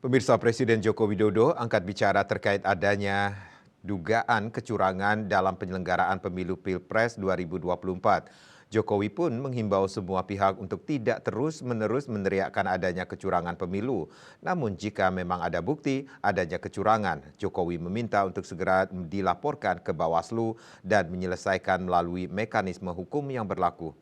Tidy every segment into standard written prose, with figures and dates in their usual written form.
Pemirsa, Presiden Joko Widodo angkat bicara terkait adanya dugaan kecurangan dalam penyelenggaraan pemilu Pilpres 2024. Jokowi pun menghimbau semua pihak untuk tidak terus-menerus meneriakkan adanya kecurangan pemilu. Namun jika memang ada bukti adanya kecurangan, Jokowi meminta untuk segera dilaporkan ke Bawaslu dan menyelesaikan melalui mekanisme hukum yang berlaku.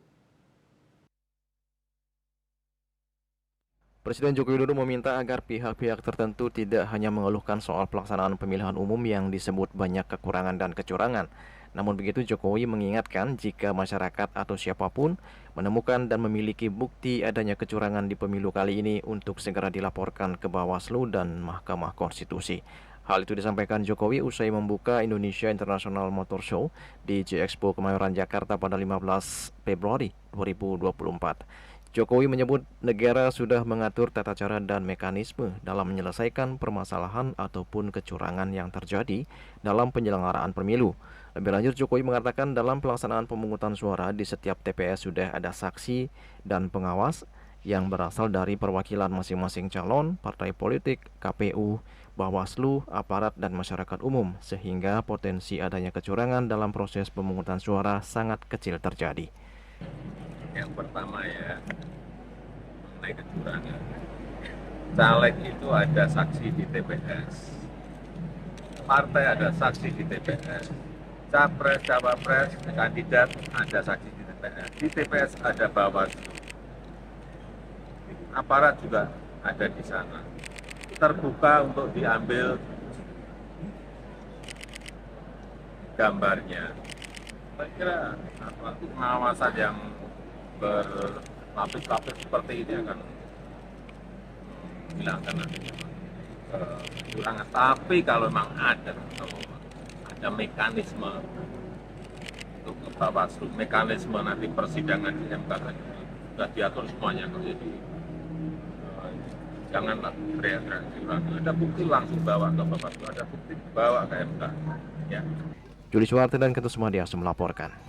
Presiden Joko Widodo meminta agar pihak-pihak tertentu tidak hanya mengeluhkan soal pelaksanaan pemilihan umum yang disebut banyak kekurangan dan kecurangan. Namun begitu, Jokowi mengingatkan jika masyarakat atau siapapun menemukan dan memiliki bukti adanya kecurangan di pemilu kali ini untuk segera dilaporkan ke Bawaslu dan Mahkamah Konstitusi. Hal itu disampaikan Jokowi usai membuka Indonesia International Motor Show di J-Expo Kemayoran, Jakarta pada 15 Februari 2024. Jokowi menyebut negara sudah mengatur tata cara dan mekanisme dalam menyelesaikan permasalahan ataupun kecurangan yang terjadi dalam penyelenggaraan pemilu. Lebih lanjut, Jokowi mengatakan dalam pelaksanaan pemungutan suara di setiap TPS sudah ada saksi dan pengawas yang berasal dari perwakilan masing-masing calon, partai politik, KPU, Bawaslu, aparat, dan masyarakat umum, sehingga potensi adanya kecurangan dalam proses pemungutan suara sangat kecil terjadi. Yang pertama ya, mengenai kecurangan. Caleg itu ada saksi di TPS, partai ada saksi di TPS, capres, cawapres, kandidat ada saksi di TPS. Di TPS ada Bawaslu, aparat juga ada di sana. Terbuka untuk diambil gambarnya. Saya kira pengawasan yang berlapis-lapis seperti ini akan menghilangkan kecurangan. Tapi kalau memang ada mekanisme untuk ke Bawaslu, mekanisme nanti persidangan di MK sudah diatur semuanya kok. Jadi janganlah teriak-teriak kecurangan. Ada bukti langsung bawa ke Bawaslu, ada bukti bawa ke MK. Ya. Juli Suwarte dan Ketut Sumadiasa melaporkan.